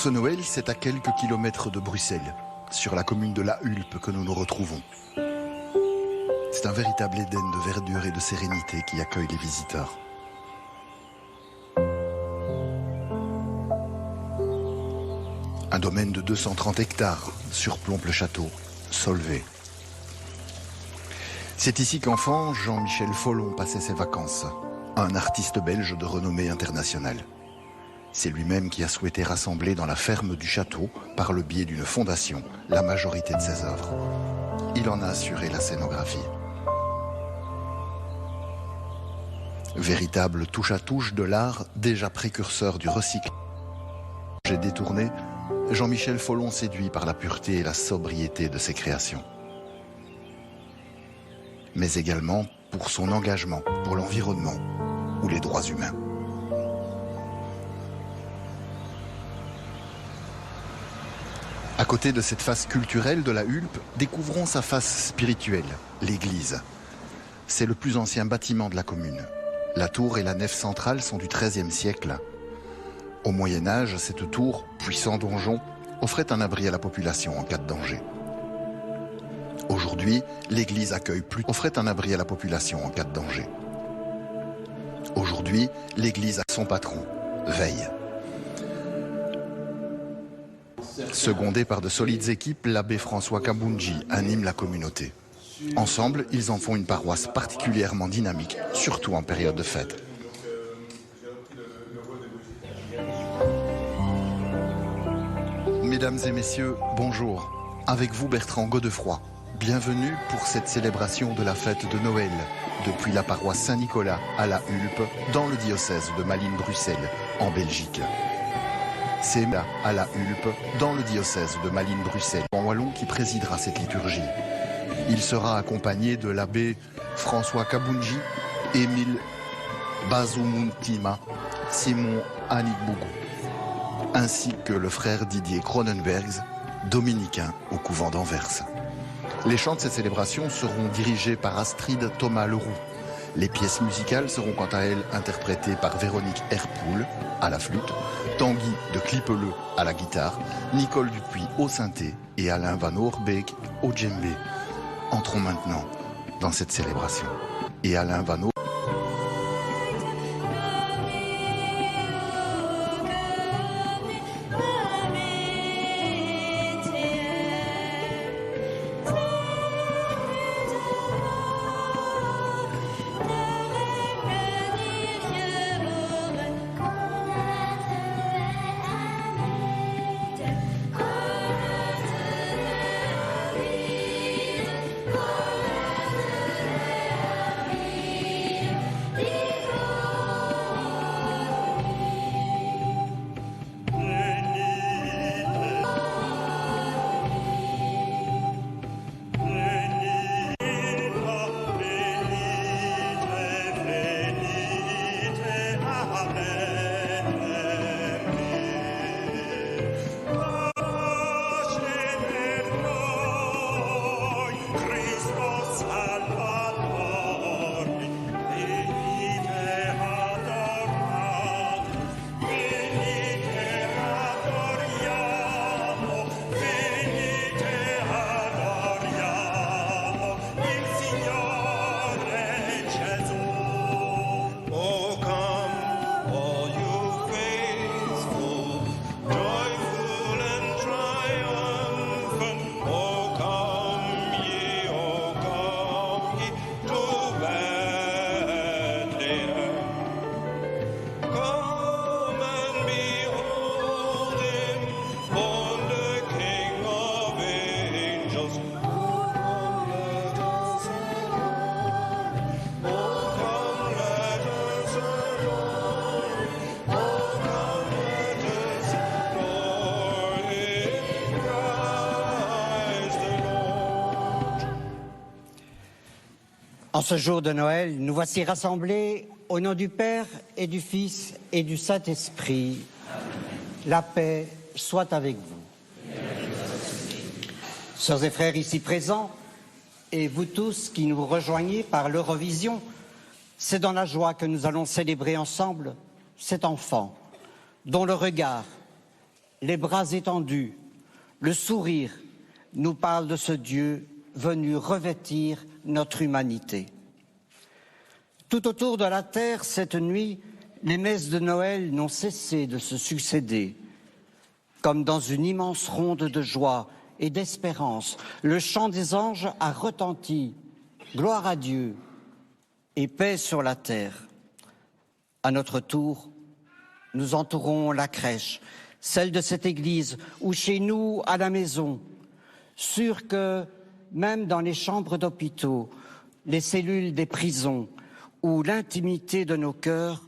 Ce Noël, c'est à quelques kilomètres de Bruxelles, sur la commune de La Hulpe que nous nous retrouvons. C'est un véritable Éden de verdure et de sérénité qui accueille les visiteurs. Un domaine de 230 hectares surplombe le château, Solvay. C'est ici qu'enfant, Jean-Michel Follon passait ses vacances, un artiste belge de renommée internationale. C'est lui-même qui a souhaité rassembler dans la ferme du château, par le biais d'une fondation, la majorité de ses œuvres. Il en a assuré la scénographie. Véritable touche-à-touche de l'art, déjà précurseur du recyclage et détourné, Jean-Michel Follon séduit par la pureté et la sobriété de ses créations. Mais également pour son engagement pour l'environnement ou les droits humains. À côté de cette face culturelle de la Hulpe, découvrons sa face spirituelle, l'église. C'est le plus ancien bâtiment de la commune. La tour et la nef centrale sont du XIIIe siècle. Au Moyen-Âge, cette tour, puissant donjon, offrait un abri à la population en cas de danger. Aujourd'hui, l'église offrait un abri à la population en cas de danger. Aujourd'hui, l'église a son patron, veille. Secondé par de solides équipes, l'abbé François Kabunji anime la communauté. Ensemble, ils en font une paroisse particulièrement dynamique, surtout en période de fête. Mesdames et messieurs, bonjour. Avec vous Bertrand Godefroy. Bienvenue pour cette célébration de la fête de Noël, depuis la paroisse Saint-Nicolas à La Hulpe, dans le diocèse de Malines-Bruxelles, en Belgique. C'est à La Hulpe, dans le diocèse de Malines-Bruxelles, en wallon, qui présidera cette liturgie. Il sera accompagné de l'abbé François Kabunji, Émile Bazoumountima, Simon Anigbougou, ainsi que le frère Didier Cronenbergs, dominicain au couvent d'Anvers. Les chants de cette célébration seront dirigés par Astrid Thomas-Leroux. Les pièces musicales seront quant à elles interprétées par Véronique Herpoul à la flûte, Tanguy de Clipeleux à la guitare, Nicole Dupuis au synthé et Alain Van Oorbeek au djembé. Entrons maintenant dans cette célébration. Et Alain Van Oorbeek En ce jour de Noël, nous voici rassemblés au nom du Père et du Fils et du Saint-Esprit. La paix soit avec vous. Sœurs et frères ici présents, et vous tous qui nous rejoignez par l'Eurovision, c'est dans la joie que nous allons célébrer ensemble cet enfant dont le regard, les bras étendus, le sourire nous parlent de ce Dieu venu revêtir notre humanité. Tout autour de la terre, cette nuit, les messes de Noël n'ont cessé de se succéder. Comme dans une immense ronde de joie et d'espérance, le chant des anges a retenti. Gloire à Dieu et paix sur la terre. À notre tour, nous entourons la crèche, celle de cette église, ou chez nous, à la maison, sûrs que, même dans les chambres d'hôpitaux, les cellules des prisons ou l'intimité de nos cœurs,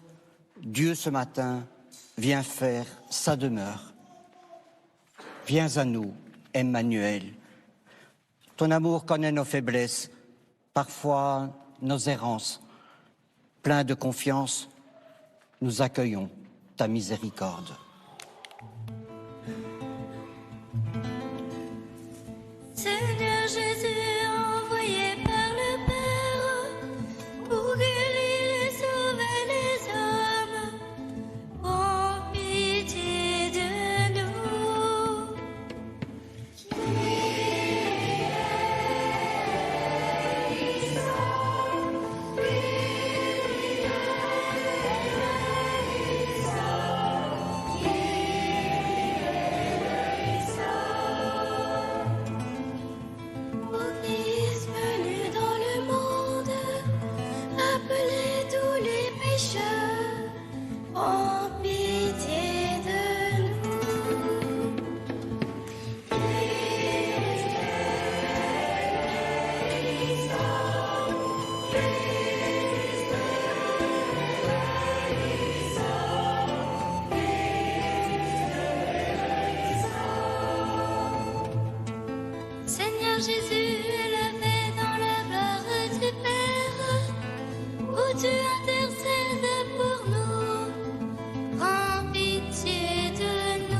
Dieu ce matin vient faire sa demeure. Viens à nous, Emmanuel. Ton amour connaît nos faiblesses, parfois nos errances. Pleins de confiance, nous accueillons ta miséricorde. Seigneur Jésus, envoyé par le Père pour guérir et sauver les hommes, prends pitié de nous. Ô Christ venu dans le monde, appelez tous les pécheurs, prends pitié de nous. Seigneur Jésus, élevé dans la gloire du Père, où tu intercèdes pour nous, prends pitié de nous.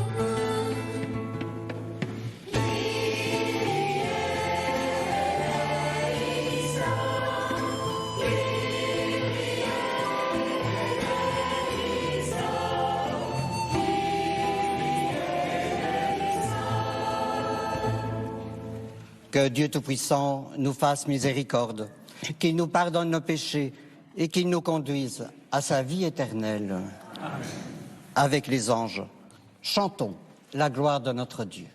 Que Dieu Tout-Puissant nous fasse miséricorde, qu'il nous pardonne nos péchés et qu'il nous conduise à sa vie éternelle. Amen. Avec les anges, chantons la gloire de notre Dieu.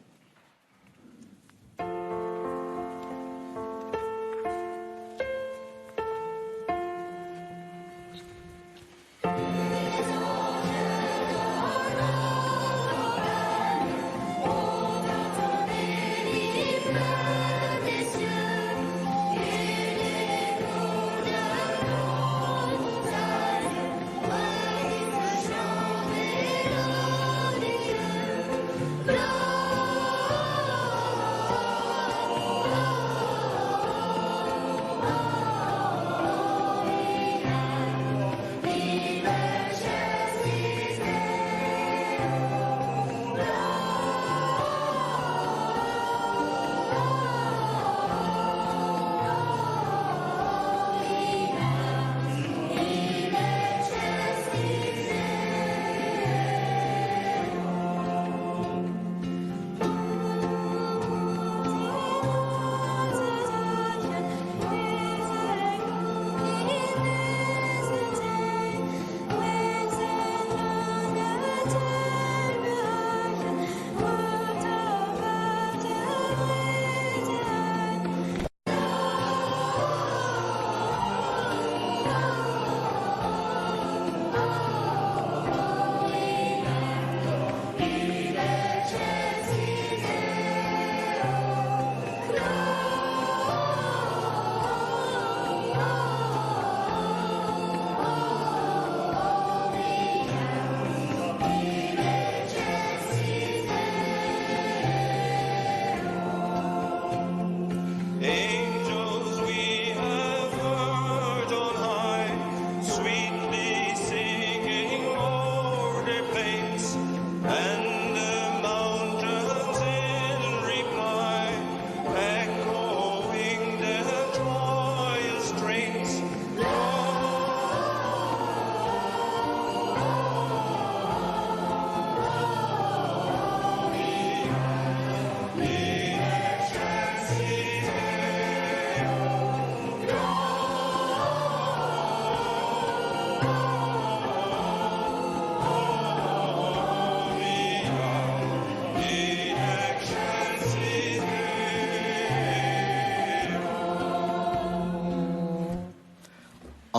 Gloire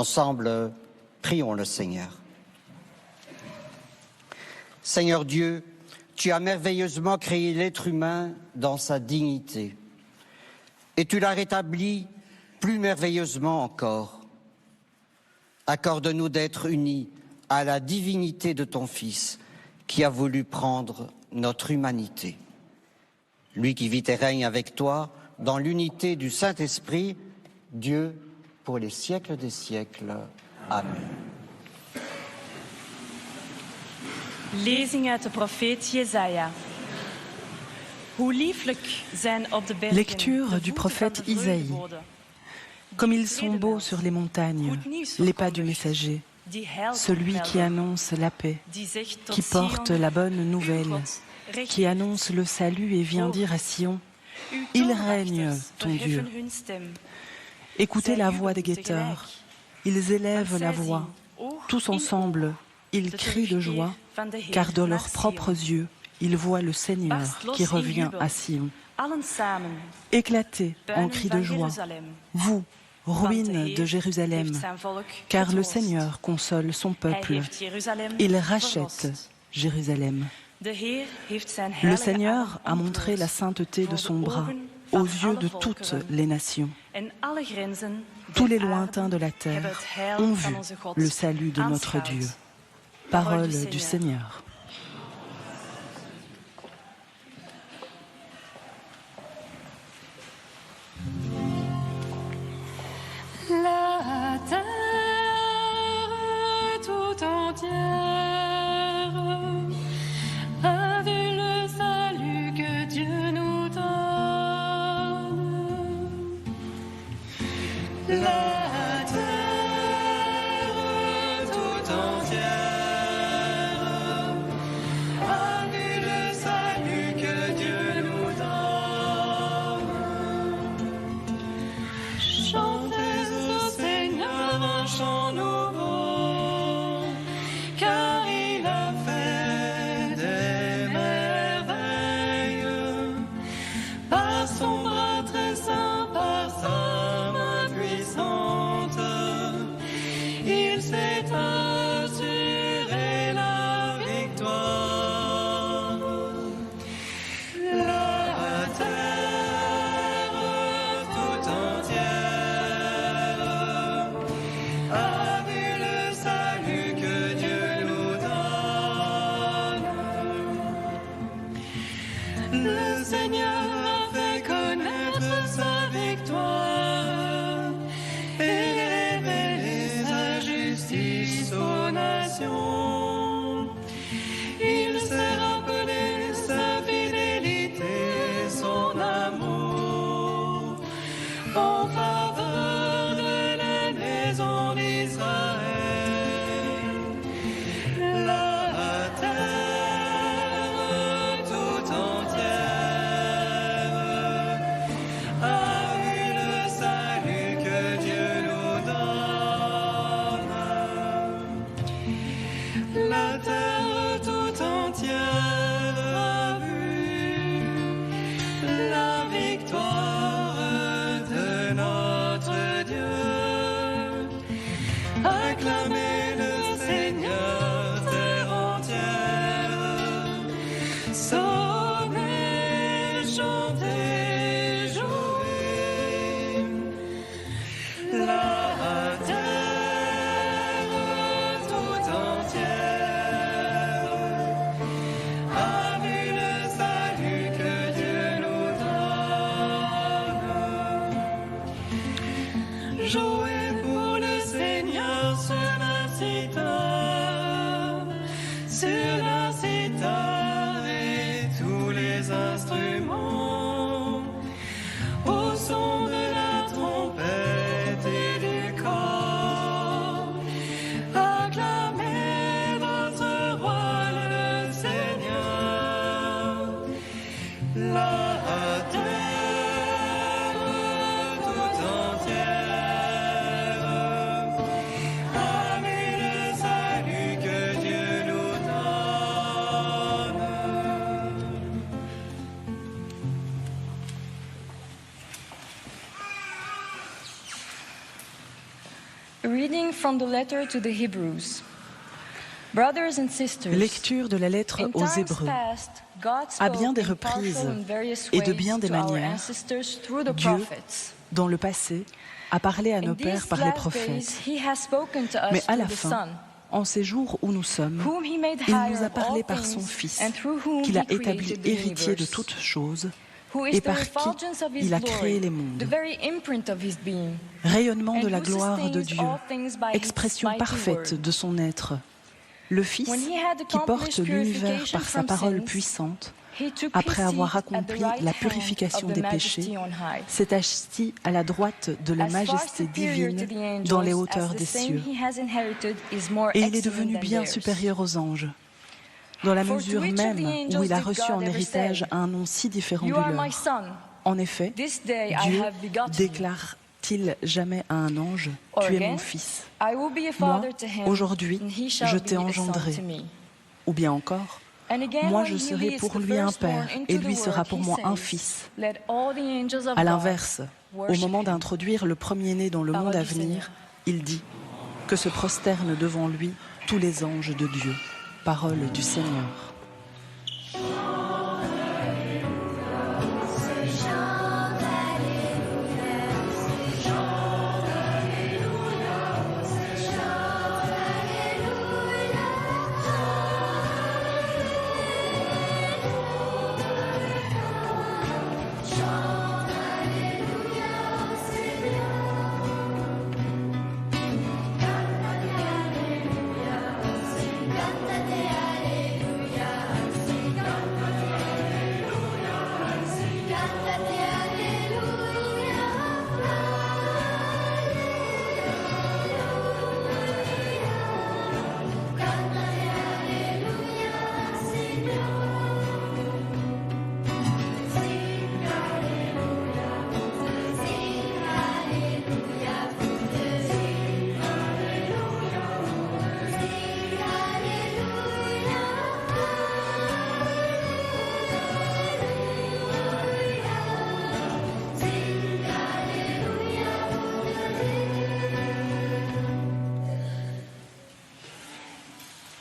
Ensemble, prions le Seigneur. Seigneur Dieu, tu as merveilleusement créé l'être humain dans sa dignité et tu l'as rétabli plus merveilleusement encore. Accorde-nous d'être unis à la divinité de ton Fils qui a voulu prendre notre humanité. Lui qui vit et règne avec toi dans l'unité du Saint-Esprit, Dieu pour les siècles des siècles. Amen. Lezing uit de profeet Jesaja. Lecture du prophète Isaïe. Comme ils sont beaux sur les montagnes, les pas du messager, celui qui annonce la paix, qui porte la bonne nouvelle, qui annonce le salut et vient dire à Sion, « Il règne, ton Dieu ». Écoutez la voix des guetteurs, ils élèvent la voix, tous ensemble, ils crient de joie, car dans leurs propres yeux, ils voient le Seigneur qui revient à Sion. Éclatez en cris de joie, vous, ruines de Jérusalem, car le Seigneur console son peuple. Il rachète Jérusalem. Le Seigneur a montré la sainteté de son bras aux yeux de toutes les nations. Tous les lointains de la terre ont vu le salut de notre Dieu. Parole du Seigneur. La terre tout entière a vu le salut que Dieu nous donne. La terre tout entière a vu le salut que Dieu nous donne. Chantez au Seigneur un chant nouveau, car il a fait des merveilles. Par son bras très saint, par sa main puissante, il s'est assuré la victoire. La terre tout entière a vu le salut que Dieu nous donne. Le Seigneur a fait connaître sa victoire et révélé sa justice aux nations. Il s'est rappelé sa fidélité, son amour en faveur de la maison d'Israël. La terre tout entière a vu le salut que Dieu nous donne. La terre tout entière a vu la victoire de notre Dieu. Acclamez le Seigneur, terre entière. Sonnez, chantez, jouez. La terre tout entière a vu le salut que Dieu nous donne. Jouez pour le Seigneur sur la cithare et tous les instruments, au son de la trompette et du cor. Acclamez votre roi le Seigneur. La terre tout entière Reading from the letter to the Hebrews. Brothers and sisters, Lecture de la lettre in aux times Hébreux. past, God À bien spoke des in reprises powerful and various et de ways bien des to our manières, ancestors through the Dieu, prophets. dans le passé, a parlé à nos In pères these par les last prophètes. days, he has spoken to Mais us à through la the fin, Son, en ces jours où nous sommes, whom he made il higher nous a of parlé all par son things, Fils, and through whom qu'il he a établi created the héritier de universe, toutes choses, who et is the par qui refulgence of his il a glory, créé les the mondes. very imprint of his being, Rayonnement de and la who gloire de sustains Dieu, all things by his expression mighty parfaite word. de son être. Le Fils When he had qui porte accomplished l'univers purification par sa from parole sins, puissante, he took après his avoir seat at the accompli right la hand purification of the des Majesty péchés, on high. s'est assis à la droite de la As far majesté superior to divine the angels dans les as hauteurs the des same cieux. he has inherited is more Et il est excellent devenu than bien theirs. supérieur aux anges, dans la For to mesure which of même the angels où il a did reçu God en ever héritage say, un nom si différent You du are my leur. son, En effet, this day I Dieu have begotten you. déclare-t-il jamais à un ange, Or tu es again, mon fils, I will be a moi, father to him, aujourd'hui, and he shall je be t'ai a son engendré. to me. Ou bien encore, And again, moi when je he serai leads pour the lui un firstborn père, into et the lui sera world, pour he moi un says, fils. Let all the angels of À God l'inverse, au worship moment him. d'introduire le premier-né dans le monde Parole à du venir, Seigneur. il dit que se prosternent devant lui tous les anges de Dieu. Parole du Seigneur.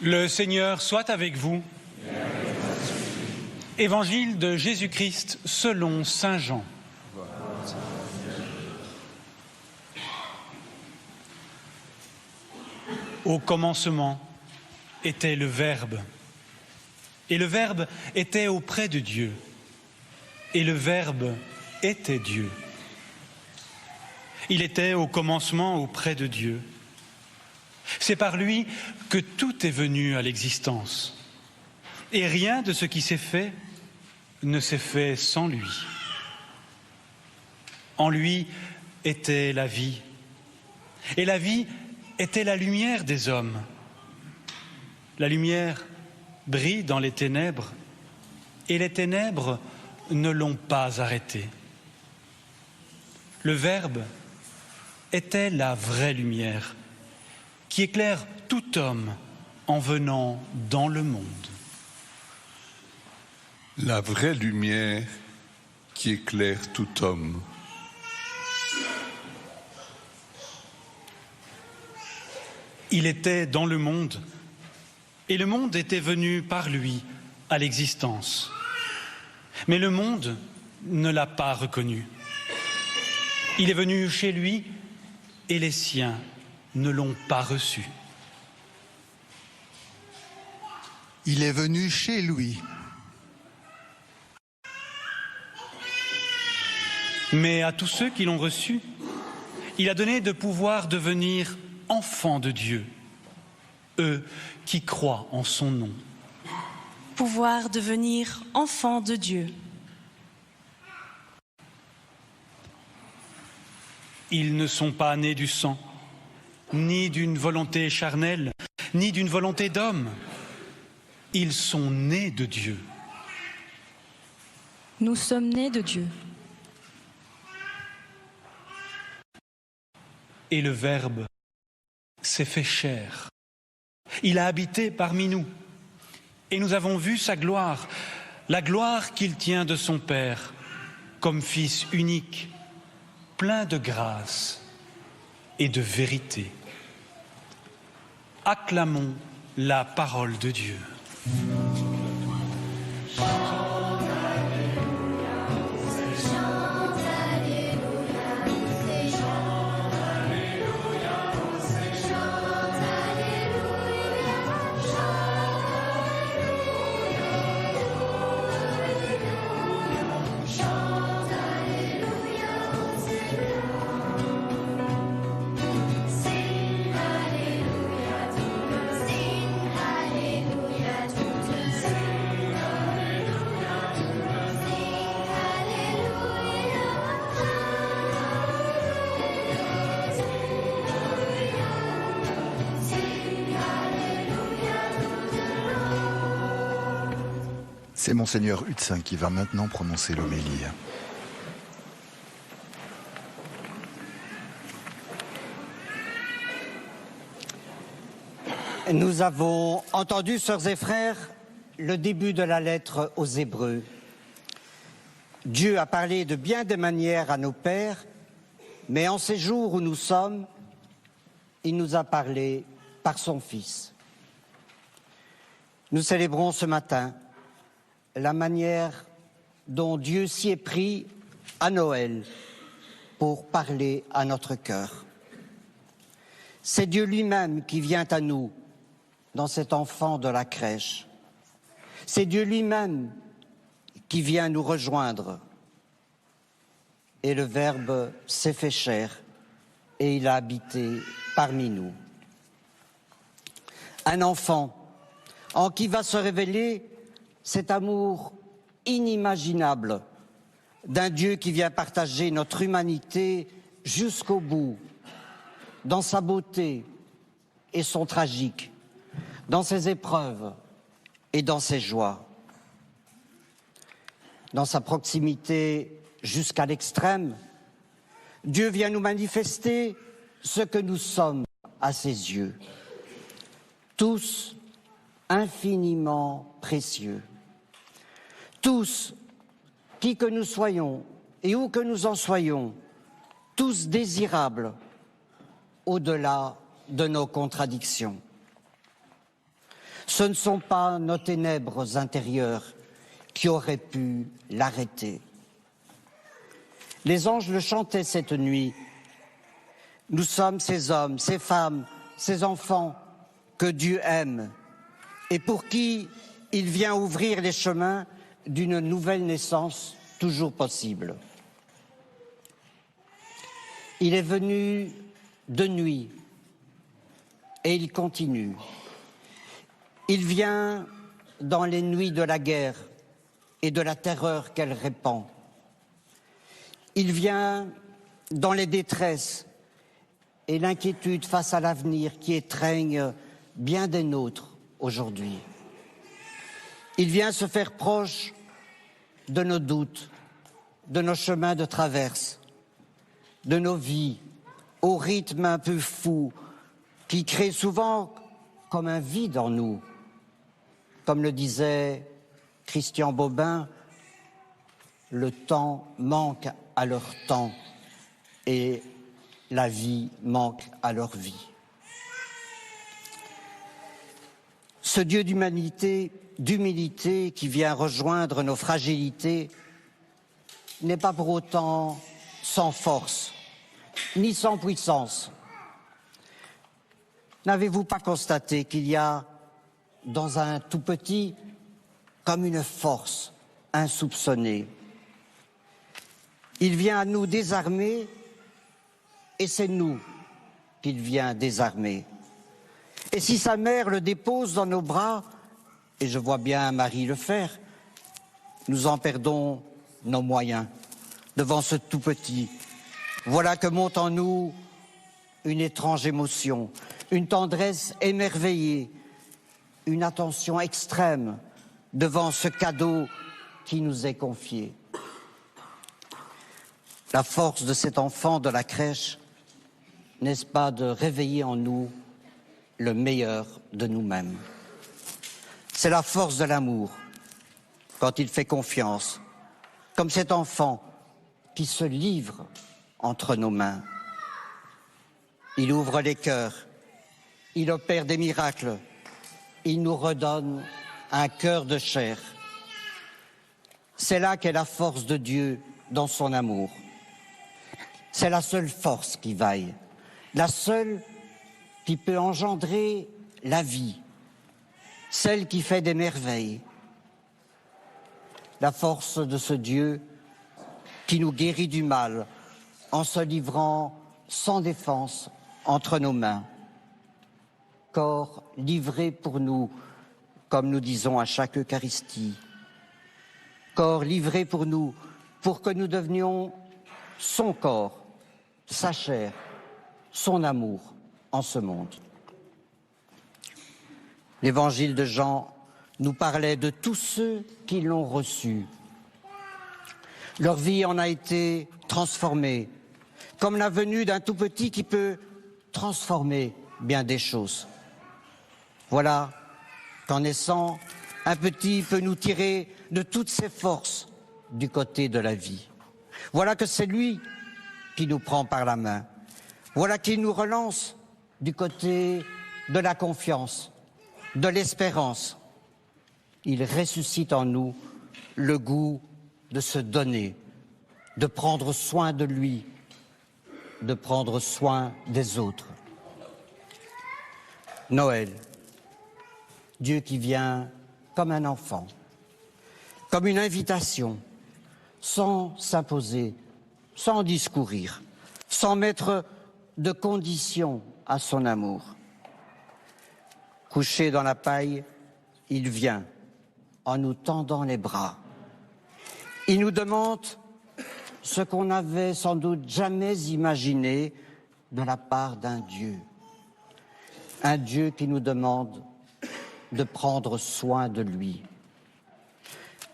Le Seigneur soit avec vous. Évangile de Jésus-Christ selon saint Jean. Au commencement était le Verbe, et le Verbe était auprès de Dieu, et le Verbe était Dieu. Il était au commencement auprès de Dieu. C'est par lui que tout est venu à l'existence. Et rien de ce qui s'est fait ne s'est fait sans lui. En lui était la vie. Et la vie était la lumière des hommes. La lumière brille dans les ténèbres, et les ténèbres ne l'ont pas arrêtée. Le Verbe était la vraie lumière qui éclaire tout homme en venant dans le monde. La vraie lumière qui éclaire tout homme. Il était dans le monde, et le monde était venu par lui à l'existence. Mais le monde ne l'a pas reconnu. Il est venu chez lui, et les siens ne l'ont pas reçu. Il est venu chez lui. Mais à tous ceux qui l'ont reçu, il a donné de pouvoir devenir enfants de Dieu, eux qui croient en son nom. Pouvoir devenir enfants de Dieu. Ils ne sont pas nés du sang, ni d'une volonté charnelle, ni d'une volonté d'homme. Ils sont nés de Dieu. Nous sommes nés de Dieu. Et le Verbe s'est fait chair. Il a habité parmi nous. Et nous avons vu sa gloire, la gloire qu'il tient de son Père, comme Fils unique, plein de grâce et de vérité. acclamons la parole de Dieu. C'est Monseigneur Hutzin qui va maintenant prononcer l'homélie. Nous avons entendu, sœurs et frères, le début de la lettre aux Hébreux. Dieu a parlé de bien des manières à nos pères, mais en ces jours où nous sommes, il nous a parlé par son Fils. Nous célébrons ce matin la manière dont Dieu s'y est pris à Noël pour parler à notre cœur. C'est Dieu lui-même qui vient à nous dans cet enfant de la crèche. C'est Dieu lui-même qui vient nous rejoindre. Et le Verbe s'est fait chair et il a habité parmi nous. Un enfant en qui va se révéler cet amour inimaginable d'un Dieu qui vient partager notre humanité jusqu'au bout, dans sa beauté et son tragique, dans ses épreuves et dans ses joies. Dans sa proximité jusqu'à l'extrême, Dieu vient nous manifester ce que nous sommes à ses yeux, tous infiniment précieux. Tous, qui que nous soyons et où que nous en soyons, tous désirables au-delà de nos contradictions. Ce ne sont pas nos ténèbres intérieures qui auraient pu l'arrêter. Les anges le chantaient cette nuit. Nous sommes ces hommes, ces femmes, ces enfants que Dieu aime et pour qui il vient ouvrir les chemins d'une nouvelle naissance toujours possible. Il est venu de nuit et il continue. Il vient dans les nuits de la guerre et de la terreur qu'elle répand. Il vient dans les détresses et l'inquiétude face à l'avenir qui étreigne bien des nôtres aujourd'hui. Il vient se faire proche de nos doutes, de nos chemins de traverse, de nos vies, au rythme un peu fou, qui crée souvent comme un vide en nous. Comme le disait Christian Bobin, le temps manque à leur temps et la vie manque à leur vie. Ce Dieu d'humanité, d'humilité qui vient rejoindre nos fragilités n'est pas pour autant sans force, ni sans puissance. N'avez-vous pas constaté qu'il y a dans un tout petit comme une force insoupçonnée? Il vient à nous désarmer et c'est nous qu'il vient désarmer. Et si sa mère le dépose dans nos bras, et je vois bien Marie le faire, nous en perdons nos moyens devant ce tout petit. Voilà que monte en nous une étrange émotion, une tendresse émerveillée, une attention extrême devant ce cadeau qui nous est confié. La force de cet enfant de la crèche, n'est-ce pas de réveiller en nous le meilleur de nous-mêmes? C'est la force de l'amour, quand il fait confiance, comme cet enfant qui se livre entre nos mains. Il ouvre les cœurs, il opère des miracles, il nous redonne un cœur de chair. C'est là qu'est la force de Dieu dans son amour. C'est la seule force qui vaille, la seule qui peut engendrer la vie, celle qui fait des merveilles. La force de ce Dieu qui nous guérit du mal en se livrant sans défense entre nos mains. Corps livré pour nous, comme nous disons à chaque Eucharistie. Corps livré pour nous, pour que nous devenions son corps, sa chair, son amour en ce monde. L'évangile de Jean nous parlait de tous ceux qui l'ont reçu. Leur vie en a été transformée, comme la venue d'un tout petit qui peut transformer bien des choses. Voilà qu'en naissant, un petit peut nous tirer de toutes ses forces du côté de la vie. Voilà que c'est lui qui nous prend par la main. Voilà qu'il nous relance du côté de la confiance, de l'espérance. Il ressuscite en nous le goût de se donner, de prendre soin de lui, de prendre soin des autres. Noël, Dieu qui vient comme un enfant, comme une invitation, sans s'imposer, sans discourir, sans mettre de conditions à son amour. Couché dans la paille, il vient en nous tendant les bras. Il nous demande ce qu'on n'avait sans doute jamais imaginé de la part d'un Dieu. Un Dieu qui nous demande de prendre soin de lui,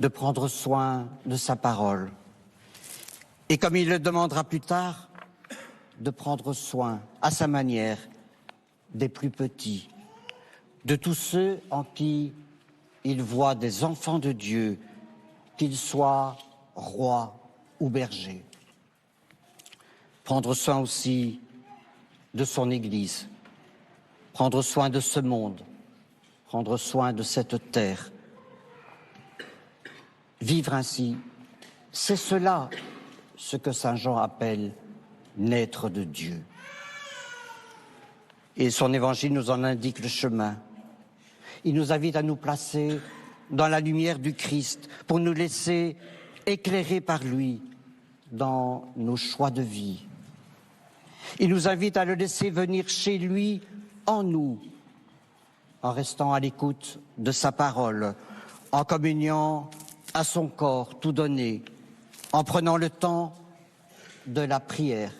de prendre soin de sa parole. Et comme il le demandera plus tard, de prendre soin, à sa manière, des plus petits, de tous ceux en qui il voit des enfants de Dieu, qu'ils soient rois ou bergers. Prendre soin aussi de son Église, prendre soin de ce monde, prendre soin de cette terre. Vivre ainsi, c'est cela ce que saint Jean appelle naître de Dieu. Et son évangile nous en indique le chemin. Il nous invite à nous placer dans la lumière du Christ pour nous laisser éclairer par lui dans nos choix de vie. Il nous invite à le laisser venir chez lui en nous, en restant à l'écoute de sa parole, en communiant à son corps tout donné, en prenant le temps de la prière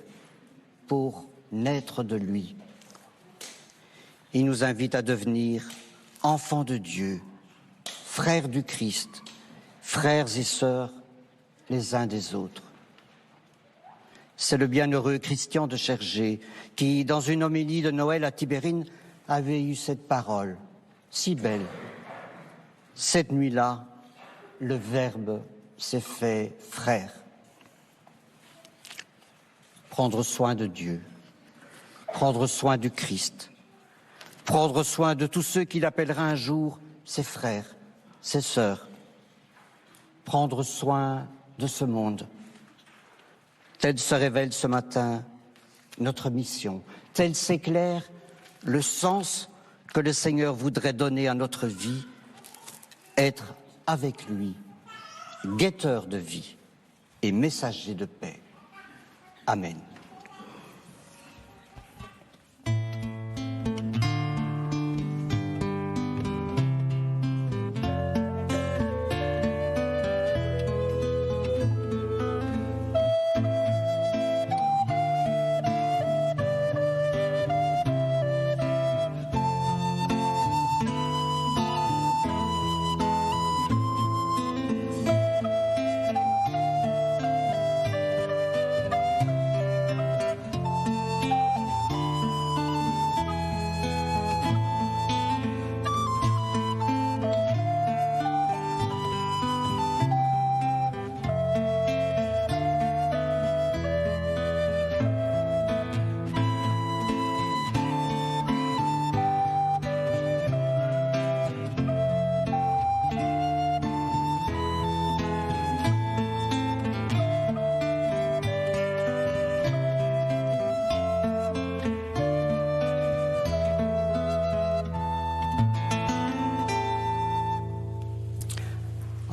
pour naître de lui. Il nous invite à devenir enfants de Dieu, frères du Christ, frères et sœurs les uns des autres. C'est le bienheureux Christian de Chergé qui, dans une homélie de Noël à Tibérine, avait eu cette parole si belle. Cette nuit-là, le Verbe s'est fait frère. Prendre soin de Dieu, prendre soin du Christ, prendre soin de tous ceux qu'il appellera un jour ses frères, ses sœurs, prendre soin de ce monde. Telle se révèle ce matin notre mission, tel s'éclaire le sens que le Seigneur voudrait donner à notre vie, être avec lui, guetteur de vie et messager de paix. Amen.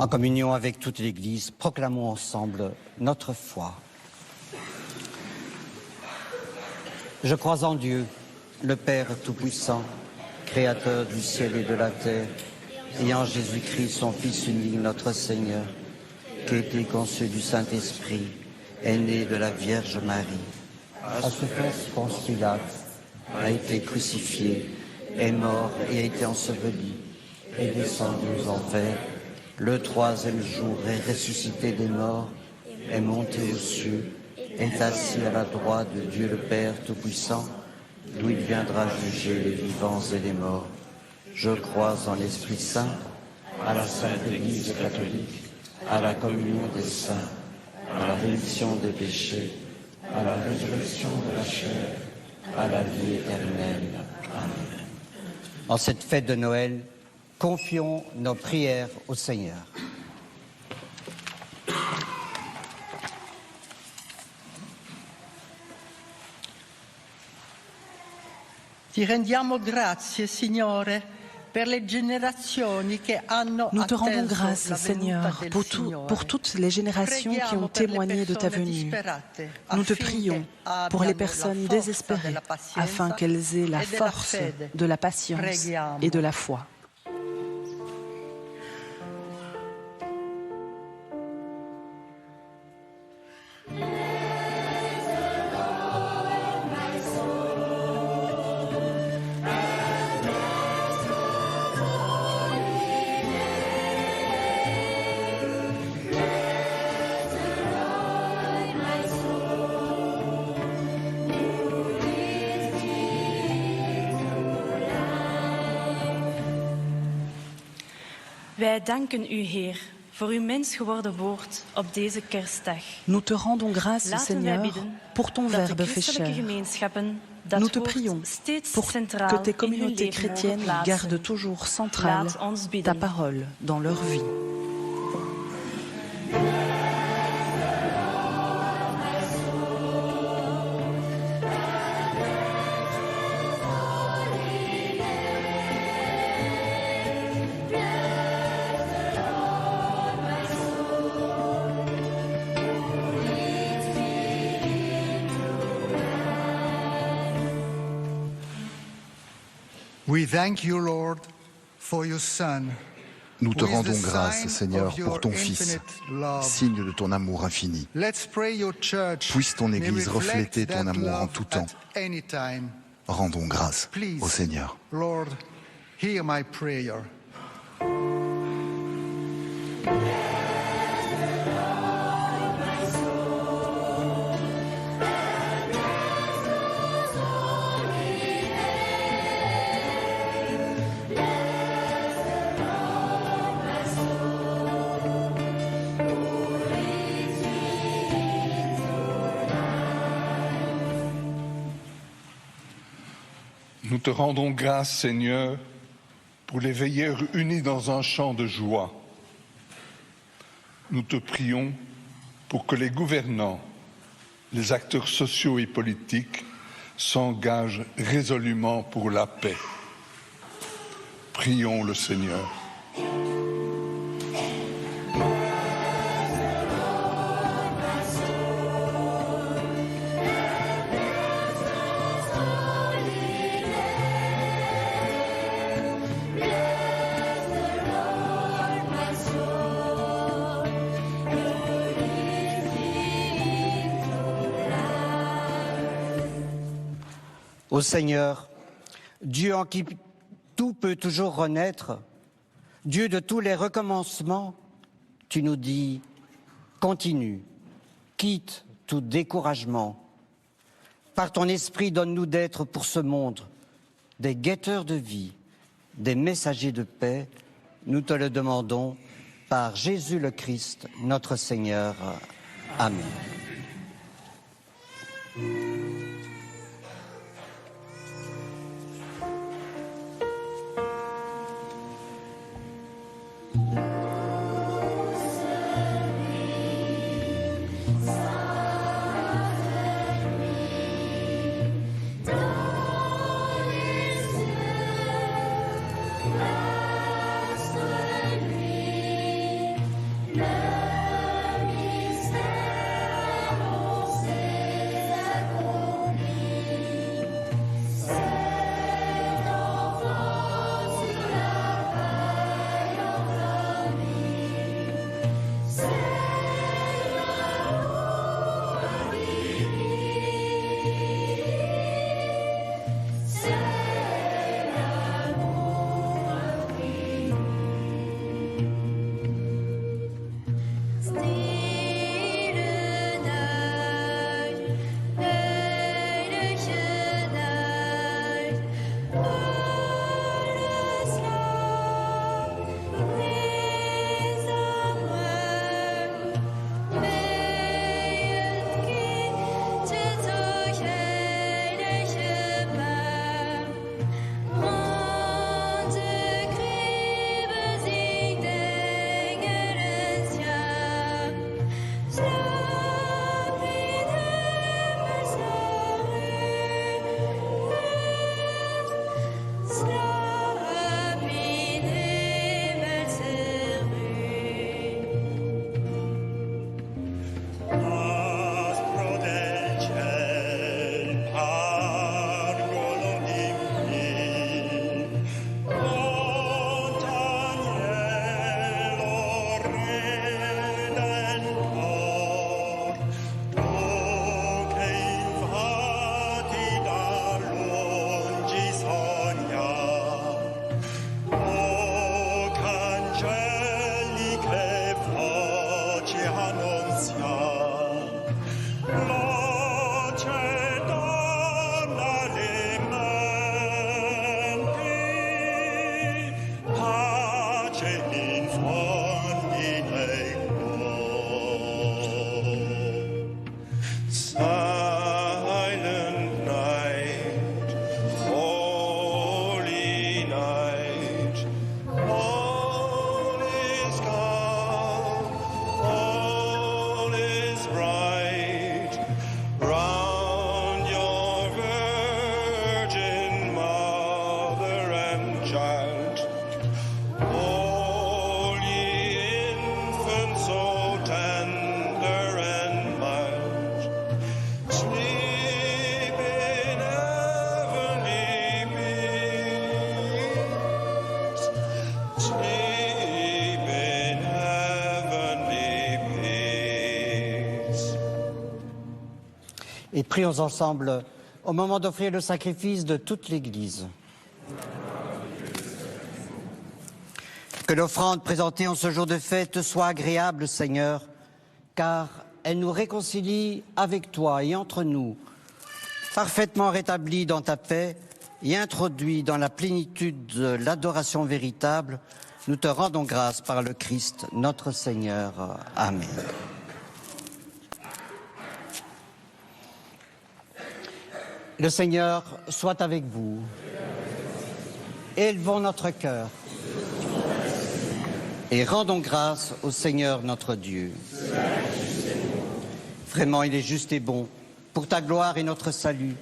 En communion avec toute l'Église, proclamons ensemble notre foi. Je crois en Dieu, le Père Tout-Puissant, Créateur du ciel et de la terre, et en Jésus-Christ, son Fils unique, notre Seigneur, qui a été conçu du Saint-Esprit, est né de la Vierge Marie, a souffert sous Ponce Pilate, a été crucifié, est mort et a été enseveli, est descendu aux enfers, le troisième jour est ressuscité des morts, est monté aux cieux, est assis à la droite de Dieu le Père Tout-Puissant, d'où il viendra juger les vivants et les morts. Je crois en l'Esprit Saint, à la Sainte Église catholique, à la communion des saints, à la rémission des péchés, à la résurrection de la chair, à la vie éternelle. Amen. En cette fête de Noël, confions nos prières au Seigneur. Ti rendiamo grazie, Signore, per le generazioni che hanno Nous te rendons atteso grâce, la Seigneur, venuta del Signore. pour toutes les générations qui ont témoigné de ta venue. Nous te prions pour les personnes désespérées, afin qu'elles aient la force de la patience et de la foi. Wij danken u, Heer, voor uw mens geworden woord op deze kerstdag. Nous te rendons grâce, Seigneur, pour ton Verbe fait chair. Nous te prions pour que tes communautés chrétiennes gardent toujours centrale ta parole dans leur vie. We thank you, Lord, for your Son. Nous te rendons grâce, Seigneur, pour ton Fils, signe de ton amour infini. Puisse ton Église refléter ton amour en tout temps. Rendons grâce au Seigneur. Lord, hear my prayer. Nous te rendons grâce, Seigneur, pour les veilleurs unis dans un chant de joie. Nous te prions pour que les gouvernants, les acteurs sociaux et politiques s'engagent résolument pour la paix. Prions le Seigneur. Ô Seigneur, Dieu en qui tout peut toujours renaître, Dieu de tous les recommencements, tu nous dis, continue, quitte tout découragement. Par ton esprit, donne-nous d'être pour ce monde des guetteurs de vie, des messagers de paix. Nous te le demandons par Jésus le Christ, notre Seigneur. Amen. Et prions ensemble au moment d'offrir le sacrifice de toute l'Église. Que l'offrande présentée en ce jour de fête soit agréable, Seigneur, car elle nous réconcilie avec toi et entre nous, parfaitement rétablis dans ta paix et introduits dans la plénitude de l'adoration véritable. Nous te rendons grâce par le Christ, notre Seigneur. Amen. Le Seigneur soit avec vous. Élevons notre cœur et rendons grâce au Seigneur notre Dieu. Vraiment, il est juste et bon, pour ta gloire et notre salut,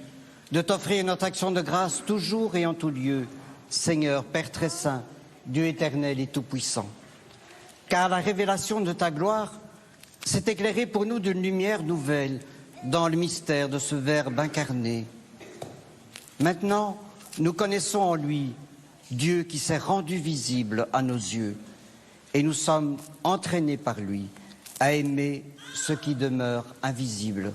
de t'offrir notre action de grâce toujours et en tout lieu, Seigneur, Père très saint, Dieu éternel et tout-puissant. Car la révélation de ta gloire s'est éclairée pour nous d'une lumière nouvelle dans le mystère de ce Verbe incarné. Maintenant, nous connaissons en lui Dieu qui s'est rendu visible à nos yeux et nous sommes entraînés par lui à aimer ce qui demeure invisible.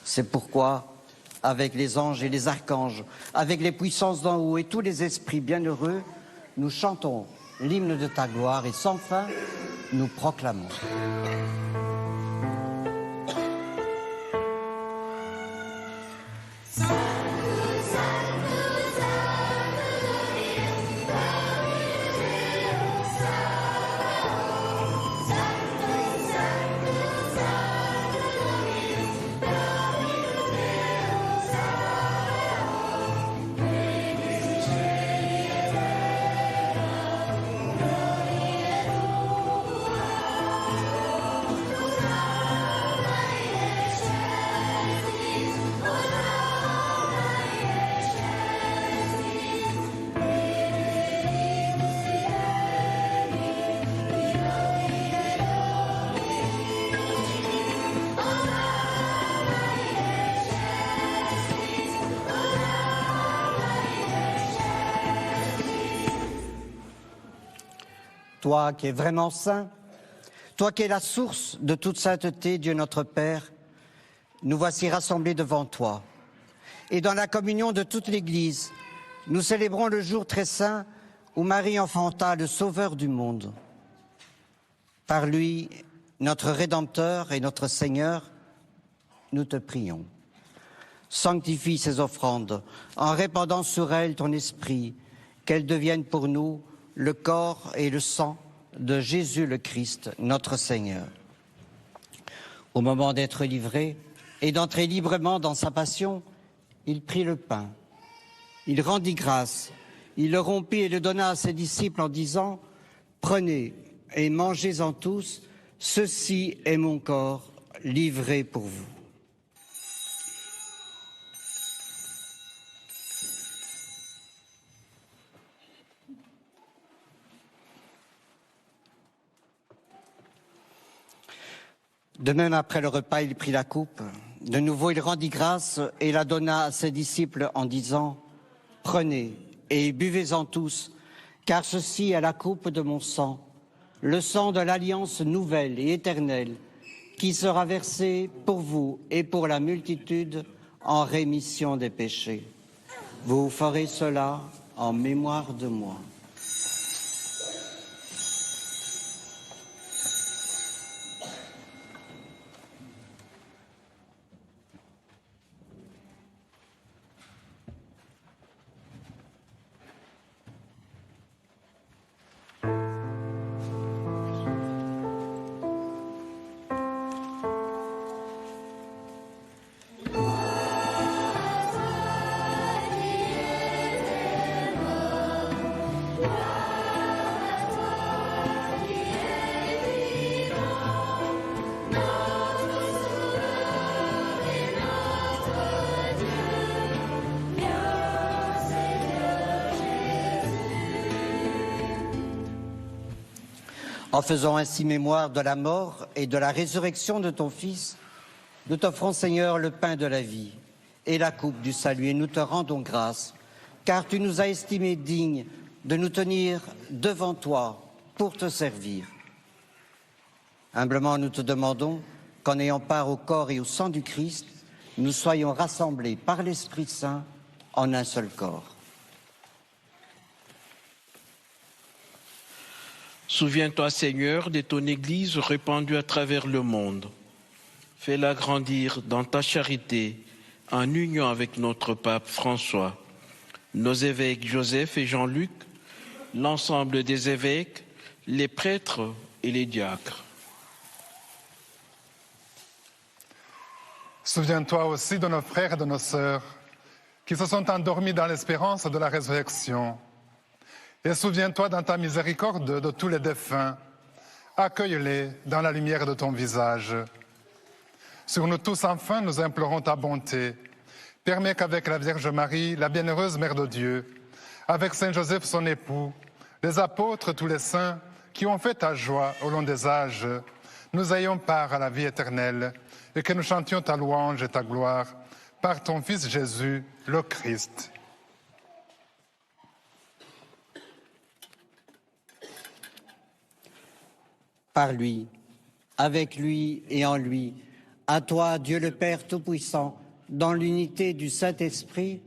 C'est pourquoi, avec les anges et les archanges, avec les puissances d'en haut et tous les esprits bienheureux, nous chantons l'hymne de ta gloire et sans fin, nous proclamons. Toi qui es vraiment saint, toi qui es la source de toute sainteté, Dieu notre Père, nous voici rassemblés devant toi. Et dans la communion de toute l'Église, nous célébrons le jour très saint où Marie enfanta le Sauveur du monde. Par lui, notre Rédempteur et notre Seigneur, nous te prions. Sanctifie ces offrandes en répandant sur elles ton esprit, qu'elles deviennent pour nous le corps et le sang de Jésus le Christ, notre Seigneur. Au moment d'être livré et d'entrer librement dans sa passion, il prit le pain, il rendit grâce, il le rompit et le donna à ses disciples en disant « Prenez et mangez-en tous, ceci est mon corps livré pour vous. » De même, après le repas, il prit la coupe. De nouveau, il rendit grâce et la donna à ses disciples en disant « Prenez et buvez-en tous, car ceci est la coupe de mon sang, le sang de l'alliance nouvelle et éternelle, qui sera versé pour vous et pour la multitude en rémission des péchés. Vous ferez cela en mémoire de moi. » En faisant ainsi mémoire de la mort et de la résurrection de ton Fils, nous t'offrons, Seigneur, le pain de la vie et la coupe du salut, et nous te rendons grâce, car tu nous as estimés dignes de nous tenir devant toi pour te servir. Humblement, nous te demandons qu'en ayant part au corps et au sang du Christ, nous soyons rassemblés par l'Esprit Saint en un seul corps. Souviens-toi, Seigneur, de ton Église répandue à travers le monde. Fais-la grandir dans ta charité, en union avec notre pape François, nos évêques Joseph et Jean-Luc, l'ensemble des évêques, les prêtres et les diacres. Souviens-toi aussi de nos frères et de nos sœurs qui se sont endormis dans l'espérance de la résurrection. Et souviens-toi dans ta miséricorde de tous les défunts. Accueille-les dans la lumière de ton visage. Sur nous tous, enfin, nous implorons ta bonté. Permets qu'avec la Vierge Marie, la bienheureuse Mère de Dieu, avec Saint Joseph son époux, les apôtres, tous les saints qui ont fait ta joie au long des âges, nous ayons part à la vie éternelle et que nous chantions ta louange et ta gloire par ton Fils Jésus, le Christ. Par lui, avec lui et en lui, à toi, Dieu le Père Tout-Puissant, dans l'unité du Saint-Esprit,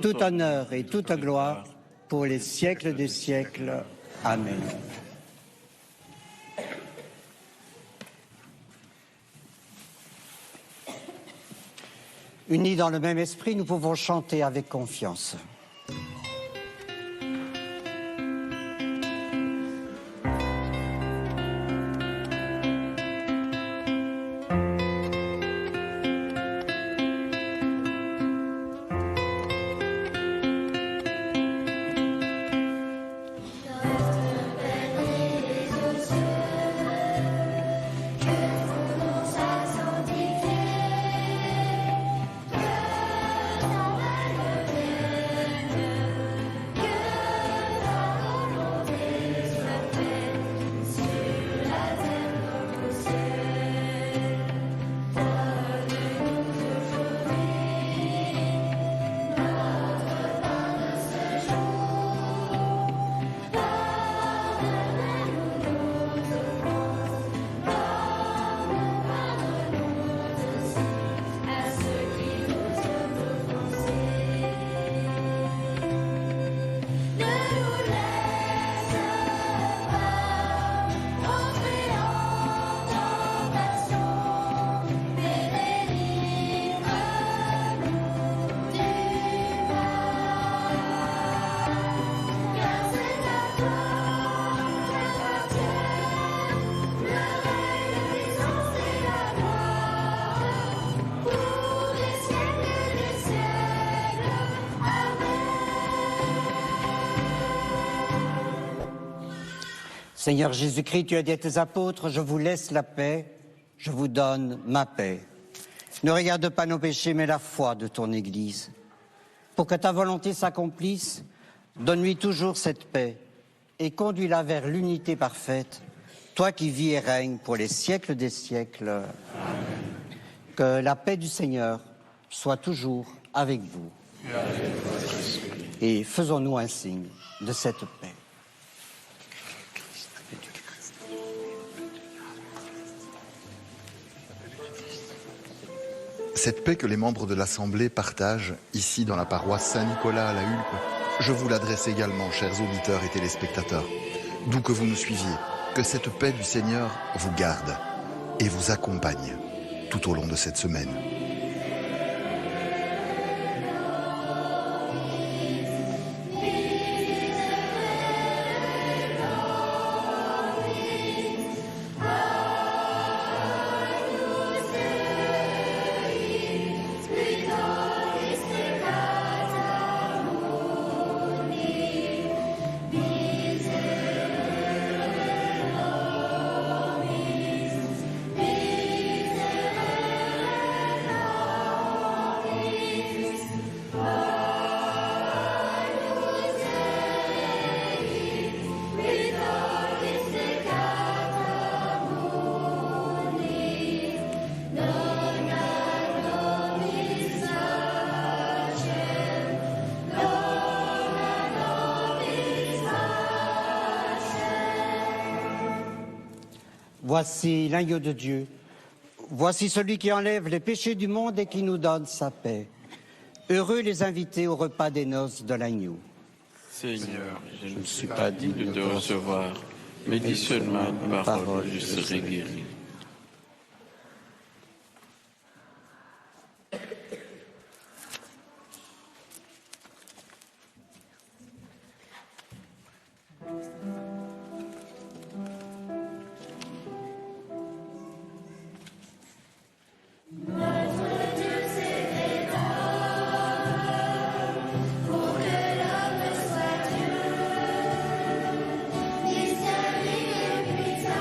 tout honneur et toute gloire pour les siècles des siècles. Amen. Unis dans le même esprit, nous pouvons chanter avec confiance. Seigneur Jésus-Christ, tu as dit à tes apôtres, je vous laisse la paix, je vous donne ma paix. Ne regarde pas nos péchés, mais la foi de ton Église. Pour que ta volonté s'accomplisse, donne-lui toujours cette paix et conduis-la vers l'unité parfaite, toi qui vis et règnes pour les siècles des siècles. Amen. Que la paix du Seigneur soit toujours avec vous. Et faisons-nous un signe de cette paix. Cette paix que les membres de l'Assemblée partagent ici dans la paroisse Saint-Nicolas à la Hulpe, je vous l'adresse également, chers auditeurs et téléspectateurs. D'où que vous nous suiviez, que cette paix du Seigneur vous garde et vous accompagne tout au long de cette semaine. Voici l'agneau de Dieu. Voici celui qui enlève les péchés du monde et qui nous donne sa paix. Heureux les invités au repas des noces de l'agneau. Seigneur, je ne suis pas digne de te recevoir, mais dis seulement une parole, je serai guéri. Mystère inépuisable,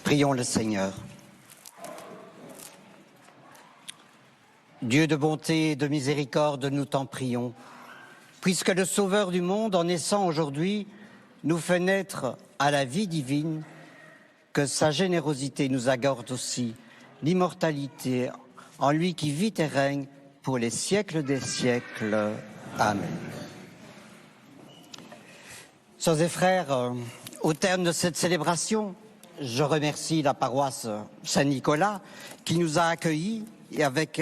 Prions le Seigneur. Dieu de bonté et de miséricorde, nous t'en prions, puisque le Sauveur du monde, en naissant aujourd'hui, nous fait naître à la vie divine, que sa générosité nous accorde aussi l'immortalité en lui qui vit et règne pour les siècles des siècles. Amen. Sœurs et frères, au terme de cette célébration, je remercie la paroisse Saint-Nicolas qui nous a accueillis et avec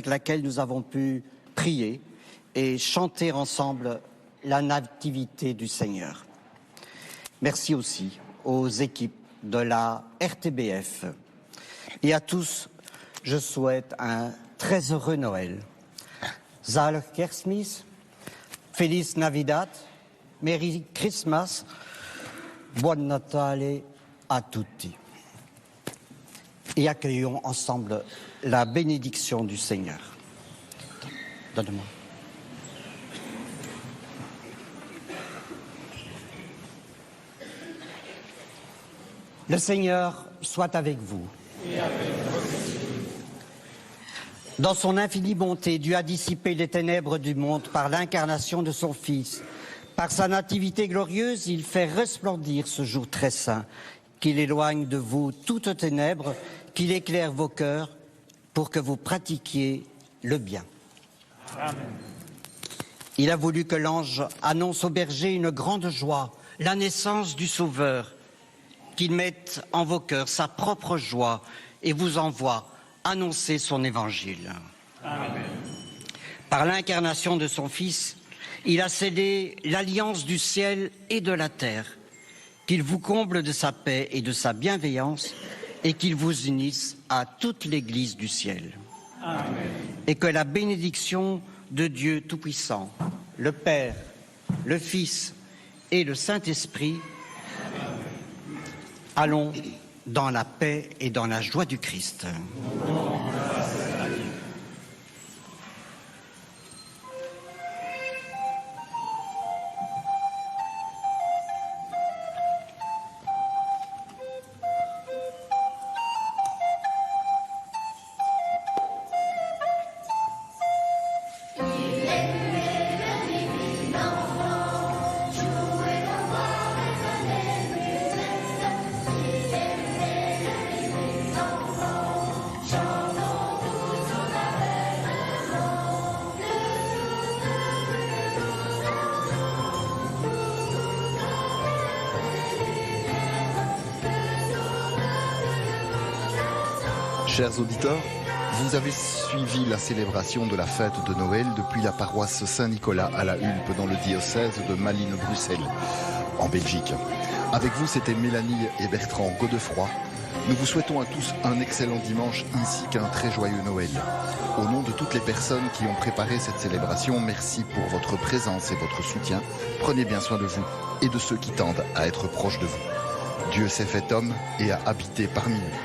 laquelle nous avons pu prier et chanter ensemble la nativité du Seigneur. Merci aussi aux équipes de la RTBF. Et à tous, je souhaite un très heureux Noël. Zalig Kerstmis, Feliz Navidad, Merry Christmas, Buon Natale a tutti. Et accueillons ensemble la bénédiction du Seigneur. Donne-moi. Le Seigneur soit avec vous. Et avec vous aussi. Dans son infinie bonté, Dieu a dissipé les ténèbres du monde par l'incarnation de son Fils. Par sa nativité glorieuse, il fait resplendir ce jour très saint, qu'il éloigne de vous toutes ténèbres, qu'il éclaire vos cœurs pour que vous pratiquiez le bien. Amen. Il a voulu que l'ange annonce aux bergers une grande joie, la naissance du Sauveur, qu'il mette en vos cœurs sa propre joie et vous envoie annoncer son évangile. Amen. Par l'incarnation de son Fils, il a scellé l'alliance du ciel et de la terre, qu'il vous comble de sa paix et de sa bienveillance et qu'il vous unisse à toute l'Église du ciel. Amen. Et que la bénédiction de Dieu Tout-Puissant, le Père, le Fils et le Saint-Esprit, allons dans la paix et dans la joie du Christ. Chers auditeurs, vous avez suivi la célébration de la fête de Noël depuis la paroisse Saint-Nicolas à la Hulpe dans le diocèse de Malines-Bruxelles, en Belgique. Avec vous, c'était Mélanie et Bertrand Godefroy. Nous vous souhaitons à tous un excellent dimanche ainsi qu'un très joyeux Noël. Au nom de toutes les personnes qui ont préparé cette célébration, merci pour votre présence et votre soutien. Prenez bien soin de vous et de ceux qui tendent à être proches de vous. Dieu s'est fait homme et a habité parmi nous.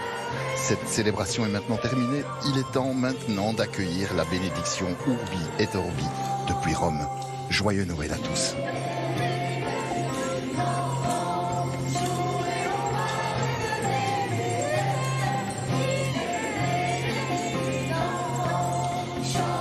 Cette célébration est maintenant terminée. Il est temps maintenant d'accueillir la bénédiction Urbi et Orbi depuis Rome. Joyeux Noël à tous. Show.